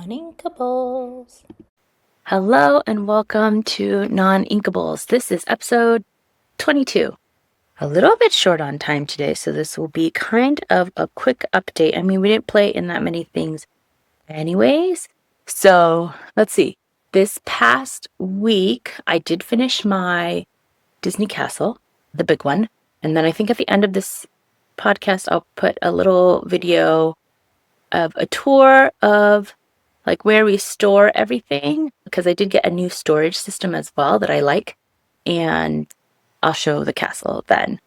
Noninkables. Hello and welcome to Noninkables. This is episode 22. A little bit short on time today, so this will be kind of a quick update. I mean, we didn't play in that many things anyways. So let's see. This past week, I did finish my Disney Castle, the big one. And then I think at the end of this podcast, I'll put a little video of a tour of like where we store everything, because I did get a new storage system as well that I like, and I'll show the castle then.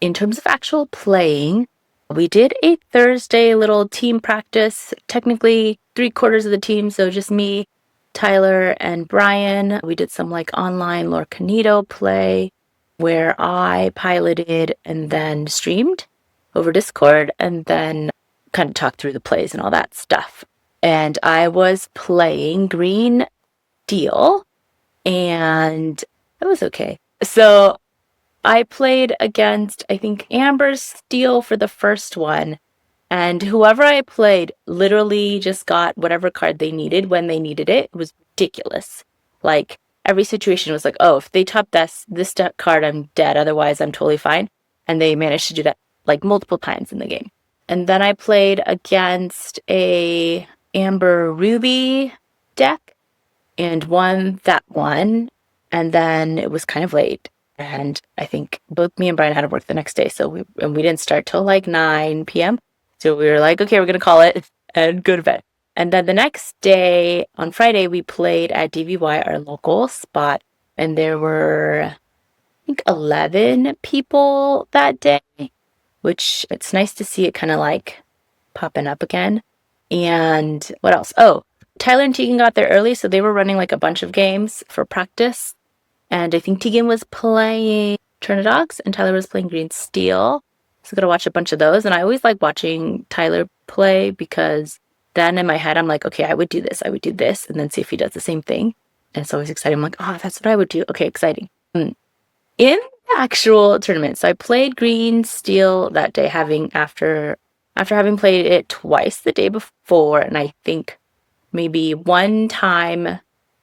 In terms of actual playing, we did a Thursday little team practice, technically 3/4 of the team, so just me, Tyler, and Brian. We did some like online Lorcanito play where I piloted and then streamed over Discord and then kind of talked through the plays and all that stuff. And I was playing green steel, and it was okay. So I played against, I think, amber steel for the first one, and whoever I played literally just got whatever card they needed when they needed it. It was ridiculous. Like, every situation was like, oh, if they top this card, I'm dead. Otherwise, I'm totally fine. And they managed to do that like multiple times in the game. And then I played against a amber ruby deck and won that one. And then it was kind of late. And I think both me and Brian had to work the next day. So we didn't start till like 9 p.m. So we were like, okay, we're going to call it and go to bed. And then the next day, on Friday, we played at DVY, our local spot. And there were, I think, 11 people that day, which it's nice to see it kind of like popping up again. And what else? Oh, Tyler and Tegan got there early, so they were running like a bunch of games for practice. And I think Tegan was playing Turnidogs and Tyler was playing Green Steel. So I'm going to watch a bunch of those. And I always like watching Tyler play because then in my head, I'm like, okay, I would do this, and then see if he does the same thing. And it's always exciting. I'm like, oh, that's what I would do. Okay, exciting. In the actual tournament, so I played Green Steel that day, after having played it twice the day before, and I think maybe one time,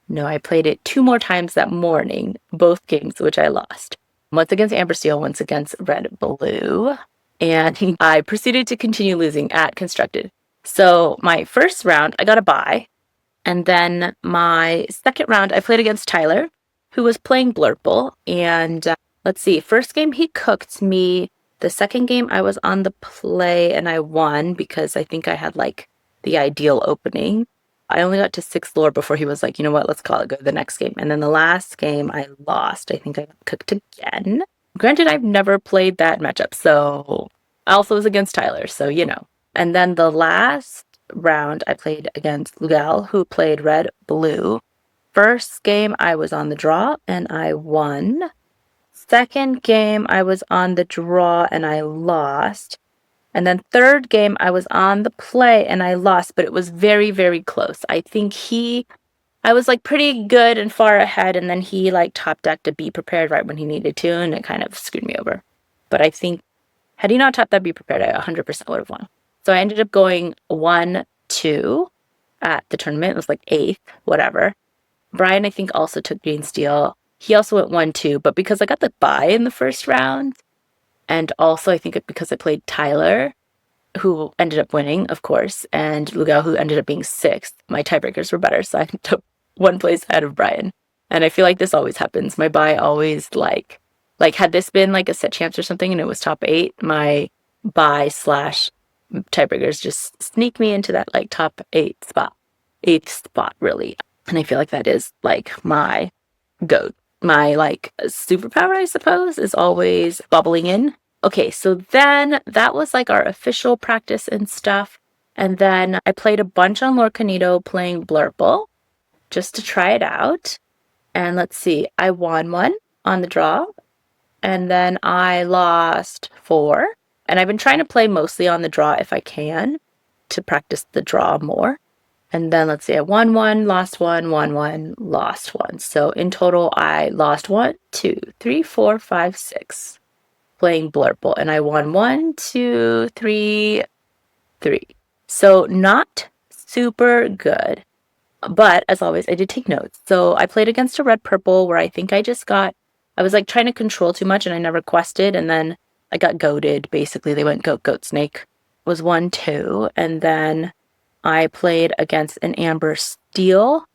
no, I played it 2 more times that morning, both games, which I lost. Once against Amber Steel, once against Red Blue, and I proceeded to continue losing at Constructed. So my first round, I got a bye, and then my second round, I played against Tyler, who was playing Blurple, and let's see, first game he cooked me. The second game I was on the play and I won because I think I had like the ideal opening. I only got to 6 lore before he was like, you know what, let's call it, go to the next game. And then the last game I lost. I think I got cooked again. Granted, I've never played that matchup, so I also was against Tyler, so you know. And then the last round I played against Lugal, who played Red Blue. First game I was on the draw and I won. Second game, I was on the draw and I lost. And then third game, I was on the play and I lost, but it was very, very close. I think I was like pretty good and far ahead, and then he like top decked to be prepared right when he needed to, and it kind of screwed me over. But I think had he not top that be prepared, I 100% would have won. So I ended up going 1-2 at the tournament. It was like 8th, whatever. Brian, I think, also took Green Steel. He also went 1-2, but because I got the bye in the first round, and also I think because I played Tyler, who ended up winning, of course, and Lugal, who ended up being 6th, my tiebreakers were better, so I took 1 place ahead of Brian. And I feel like this always happens. My bye always like had this been like a set chance or something and it was top 8, my bye / tiebreakers just sneak me into that like top 8th spot really. And I feel like that is like my goat. My like superpower, I suppose, is always bubbling in. Okay, so then that was like our official practice and stuff. And then I played a bunch on Lorcanito playing Blurple just to try it out. And let's see, I won 1 on the draw. And then I lost 4. And I've been trying to play mostly on the draw if I can to practice the draw more. And then let's see, I won 1, lost 1, won 1, lost 1. So in total, I lost 1, 2, 3, 4, 5, 6 playing Blurple. And I won 1, 2, 3, 3. So not super good. But as always, I did take notes. So I played against a red purple where I think I was like trying to control too much and I never quested. And then I got goaded. Basically, they went goat, goat, snake was 1-2. And then I played against an amber steel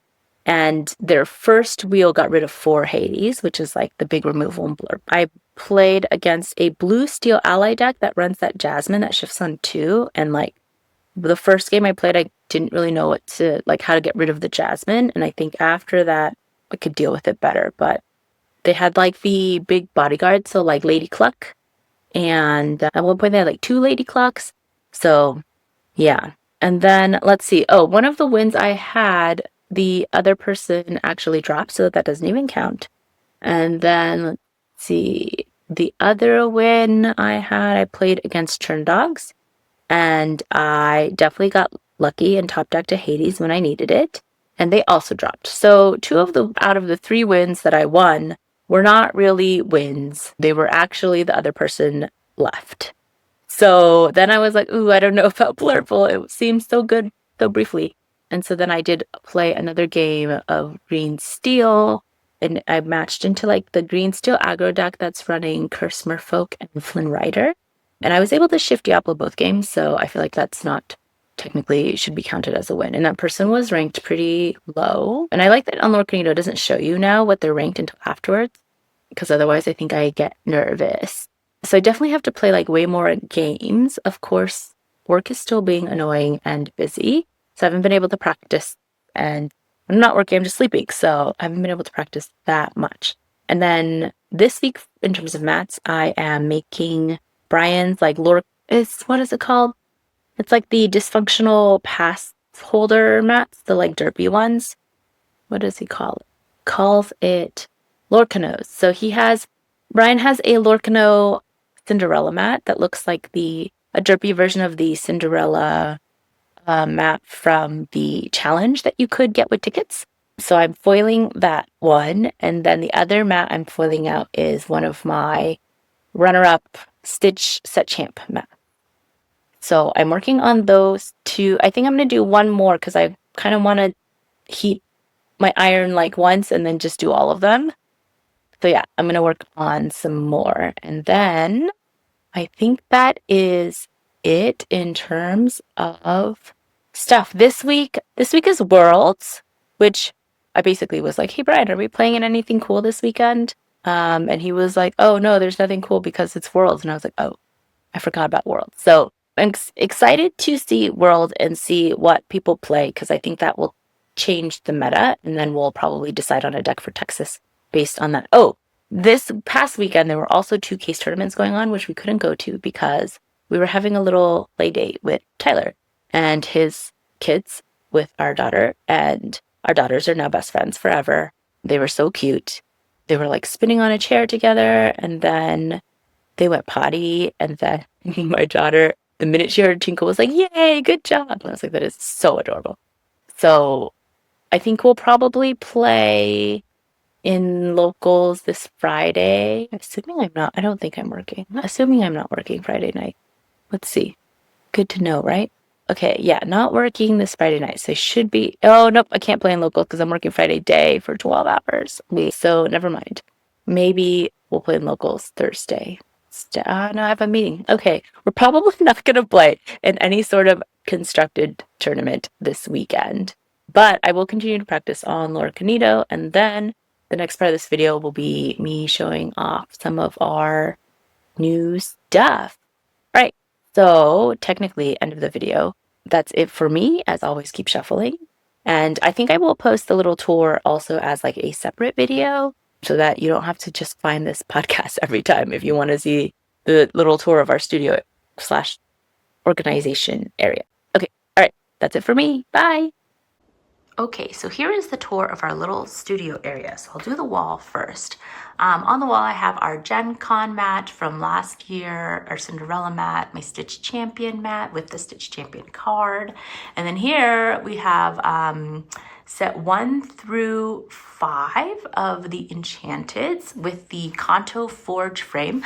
and their first wheel got rid of 4 Hades, which is like the big removal and blurb. I played against a blue steel ally deck that runs that Jasmine that shifts on 2. And like the first game I played, I didn't really know how to get rid of the Jasmine. And I think after that, I could deal with it better. But they had like the big bodyguards, so like Lady Cluck. And at one point they had like 2 Lady Clucks. So yeah. And then let's see. Oh, one of the wins I had, the other person actually dropped, so that doesn't even count. And then let's see. The other win I had, I played against Churn Dogs. And I definitely got lucky and top decked to Hades when I needed it. And they also dropped. So 2 out of the 3 wins that I won were not really wins. They were actually the other person left. So then I was like, ooh, I don't know about Blurple. It seems so good so briefly. And so then I did play another game of Green Steel. And I matched into like the Green Steel aggro deck that's running Curse Merfolk and Flynn Rider. And I was able to shift Diablo both games, so I feel like that's not technically should be counted as a win. And that person was ranked pretty low. And I like that on Lord Cornito doesn't show you now what they're ranked until afterwards, because otherwise I think I get nervous. So I definitely have to play like way more games. Of course, work is still being annoying and busy, so I haven't been able to practice. And I'm not working, I'm just sleeping, so I haven't been able to practice that much. And then this week, in terms of mats, I am making Brian's like what is it called? It's like the dysfunctional pass holder mats, the like derpy ones. What does he call it? Calls it Lorcanos. So Brian has a Lorcano Cinderella mat that looks like a derpy version of the Cinderella mat from the challenge that you could get with tickets. So I'm foiling that one. And then the other mat I'm foiling out is one of my runner-up Stitch Set Champ mat. So I'm working on those 2. I think I'm going to do one more because I kind of want to heat my iron like once and then just do all of them. So yeah, I'm going to work on some more. And then I think that is it in terms of stuff. This week is Worlds, which I basically was like, hey, Brian, are we playing in anything cool this weekend? And he was like, oh, no, there's nothing cool because it's Worlds. And I was like, oh, I forgot about Worlds. So I'm excited to see World and see what people play because I think that will change the meta. And then we'll probably decide on a deck for Texas based on that. Oh, this past weekend, there were also 2 case tournaments going on, which we couldn't go to because we were having a little play date with Tyler and his kids with our daughter. And our daughters are now best friends forever. They were so cute. They were like spinning on a chair together, and then they went potty, and then my daughter, the minute she heard Tinkle, was like, yay, good job. And I was like, that is so adorable. So I think we'll probably play in locals this Friday. I don't think I'm working. Assuming I'm not working Friday night. Let's see. Good to know, right? Okay, yeah, not working this Friday night. So I should be, oh, nope, I can't play in local because I'm working Friday day for 12 hours. So never mind. Maybe we'll play in locals Thursday. No, I have a meeting. Okay, we're probably not going to play in any sort of constructed tournament this weekend. But I will continue to practice on Lord Canito, and then the next part of this video will be me showing off some of our new stuff. All right, so technically, end of the video. That's it for me. As always, keep shuffling. And I think I will post the little tour also as like a separate video so that you don't have to just find this podcast every time if you want to see the little tour of our studio / organization area. Okay, all right, that's it for me. Bye. Okay, so here is the tour of our little studio area. So I'll do the wall first. On the wall, I have our Gen Con mat from last year, our Cinderella mat, my Stitch Champion mat with the Stitch Champion card. And then here we have set 1 through 5 of the Enchanteds with the Kanto Forge frame.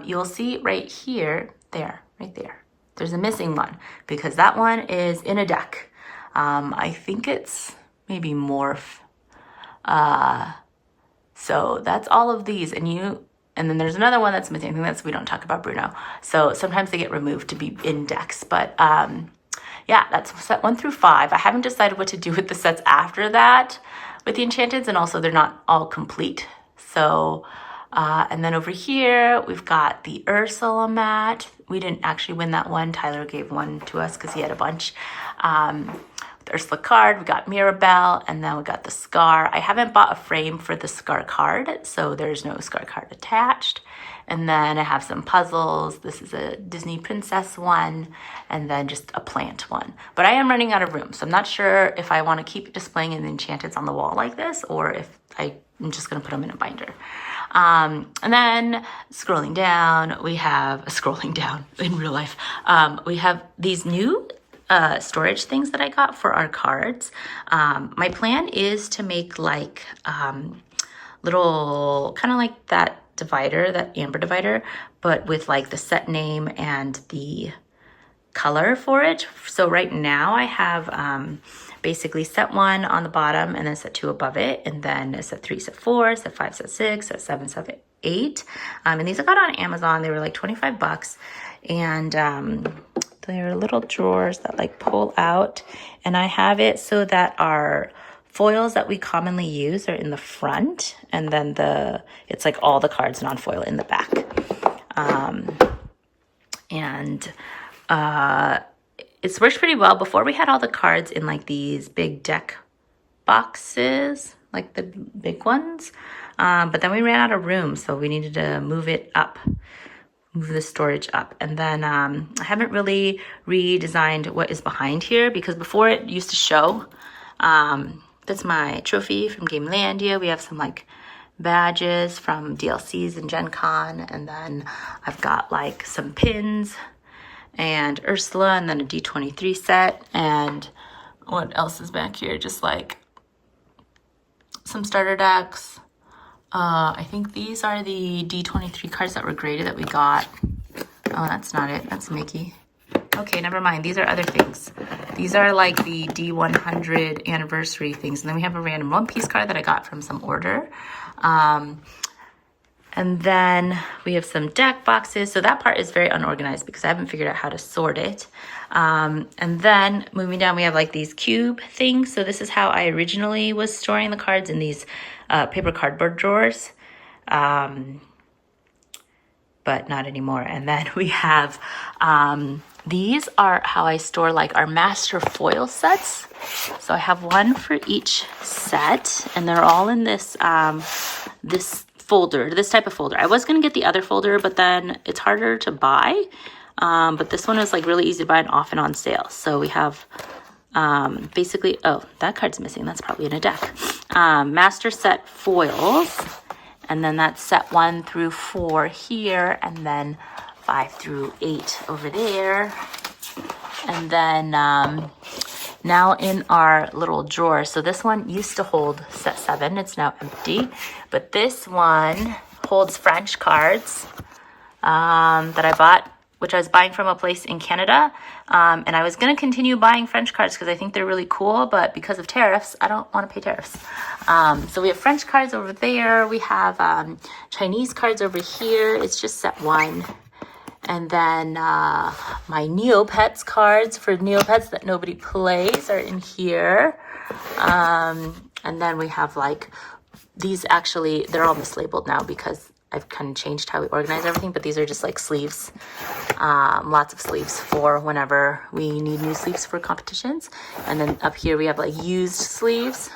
You'll see right here, right there. There's a missing one because that one is in a deck. I think it's maybe Morph. So that's all of these, and then there's another one that's missing. I think that's, we don't talk about Bruno. So sometimes they get removed to be index, but yeah, that's set 1 through 5. I haven't decided what to do with the sets after that with the Enchanteds, and also they're not all complete. So, and then over here, we've got the Ursula mat. We didn't actually win that one. Tyler gave one to us because he had a bunch. The Ursula card, we got Mirabelle, and then we got the Scar. I haven't bought a frame for the Scar card, so there's no Scar card attached. And then I have some puzzles. This is a Disney princess one, and then just a plant one. But I am running out of room, so I'm not sure if I want to keep displaying in the Enchanteds on the wall like this, or if I'm just going to put them in a binder. And then scrolling down, we have scrolling down in real life. We have these new storage things that I got for our cards. My plan is to make like little, kind of like that divider, that amber divider, but with like the set name and the color for it. So right now I have basically set 1 on the bottom and then set 2 above it, and then set 3, set 4, set 5, set 6, set 7, set 8. And these I got on Amazon. They were like $25, and they're little drawers that like pull out, and I have it so that our foils that we commonly use are in the front, and then it's like all the cards non-foil in the back. It's worked pretty well. Before, we had all the cards in like these big deck boxes, like the big ones, but then we ran out of room, so we needed to move it up, move the storage up. And then I haven't really redesigned what is behind here, because before it used to show, that's my trophy from Gamelandia. We have some like badges from DLCs and Gen Con, and then I've got like some pins and Ursula, and then a D23 set, and what else is back here? Just like some starter decks. I think these are the D23 cards that were graded that we got. Oh, that's not it. That's Mickey. Okay, never mind. These are other things. These are like the D100 anniversary things. And then we have a random One Piece card that I got from some order. And then we have some deck boxes. So that part is very unorganized because I haven't figured out how to sort it. And then moving down, we have like these cube things. So this is how I originally was storing the cards, in these paper cardboard drawers. But not anymore. And then we have, these are how I store like our master foil sets. So I have one for each set, and they're all in this, this folder, this type of folder. I was going to get the other folder, but then it's harder to buy. But this one is like really easy to buy and often on sale. So we have, basically, oh, that card's missing. That's probably in a deck. Master set foils. And then that's set 1 through 4 here, and then 5 through 8 over there. And then now in our little drawer, so this one used to hold set 7. It's now empty. But this one holds French cards that I bought, which I was buying from a place in Canada. And I was going to continue buying French cards because I think they're really cool, but because of tariffs, I don't want to pay tariffs. So we have French cards over there. We have Chinese cards over here. It's just set 1. And then my Neopets cards for Neopets that nobody plays are in here. And then we have like these, actually, they're all mislabeled now because I've kind of changed how we organize everything, but these are just like sleeves, lots of sleeves for whenever we need new sleeves for competitions. And then up here we have like used sleeves,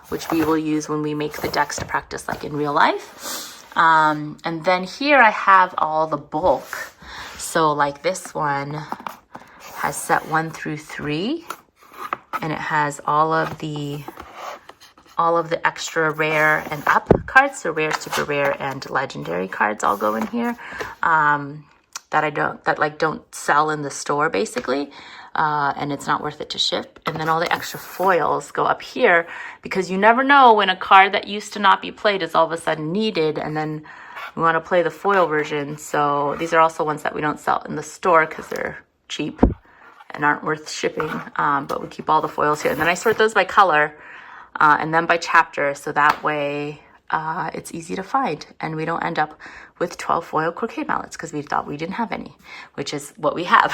which we will use when we make the decks to practice like in real life. And then here I have all the bulk. So like this one has set 1 through 3, and it has all of the extra rare and up cards, so rare, super rare, and legendary cards all go in here, that don't sell in the store basically, and it's not worth it to ship. And then all the extra foils go up here, because you never know when a card that used to not be played is all of a sudden needed, and then we want to play the foil version. So these are also ones that we don't sell in the store because they're cheap and aren't worth shipping, but we keep all the foils here. And then I sort those by color and then by chapter, so that way it's easy to find and we don't end up with 12 foil croquet mallets because we thought we didn't have any, which is what we have.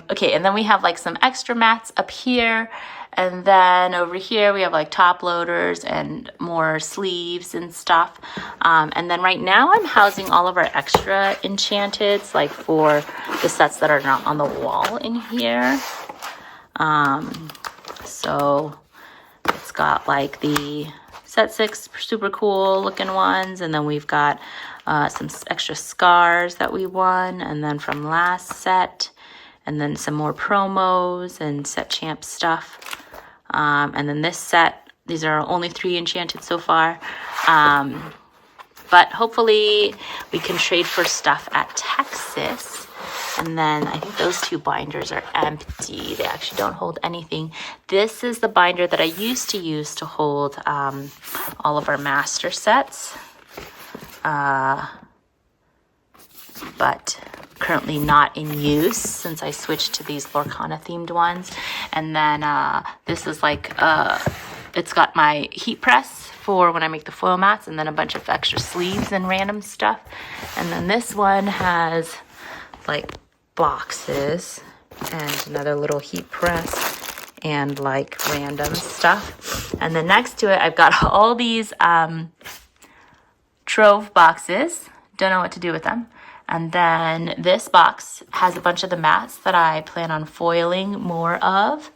Okay, and then we have like some extra mats up here. And then over here we have like top loaders and more sleeves and stuff. And then right now I'm housing all of our extra enchanteds, like for the sets that are not on the wall in here. So it's got like the set 6 super cool looking ones, and then we've got some extra scars that we won, and then from last set, and then some more promos and set champ stuff. And then this set, these are only 3 enchanted so far. But hopefully we can trade for stuff at Texas. And then I think those 2 binders are empty. They actually don't hold anything. This is the binder that I used to use to hold all of our master sets. But currently not in use since I switched to these Lorcana themed ones. And then this is like, it's got my heat press for when I make the foil mats, and then a bunch of extra sleeves and random stuff. And then this one has like boxes and another little heat press and like random stuff. And then next to it, I've got all these Trove boxes. Don't know what to do with them. And then this box has a bunch of the mats that I plan on foiling more of.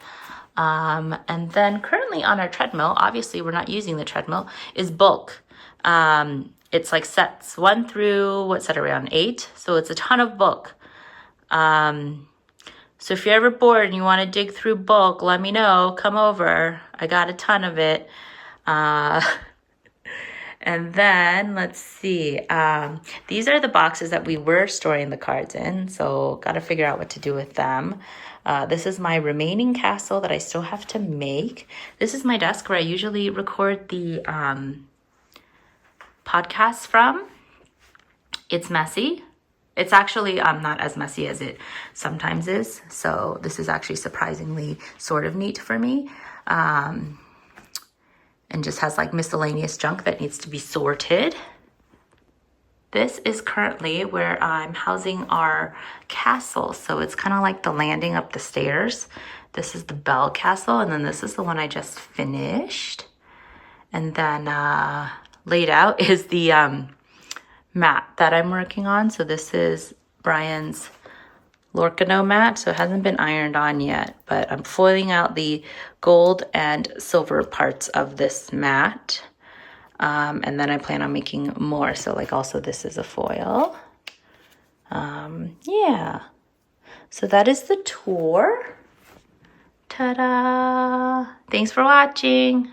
And then currently on our treadmill, obviously we're not using the treadmill, is bulk. It's like sets 1 through, what set are we on, 8? So it's a ton of bulk. So if you're ever bored and you want to dig through bulk, let me know. Come over. I got a ton of it. And then let's see. These are the boxes that we were storing the cards in. So got to figure out what to do with them. This is my remaining castle that I still have to make. This is my desk where I usually record the podcasts from. It's messy. It's actually not as messy as it sometimes is. So this is actually surprisingly sort of neat for me. And just has like miscellaneous junk that needs to be sorted. This is currently where I'm housing our castle. So it's kind of like the landing up the stairs. This is the bell castle, and then this is the one I just finished. And then laid out is the mat that I'm working on. So this is Brian's Lorcano mat, so it hasn't been ironed on yet, but I'm foiling out the gold and silver parts of this mat. And then I plan on making more. So like also this is a foil. Yeah. So that is the tour. Ta-da! Thanks for watching.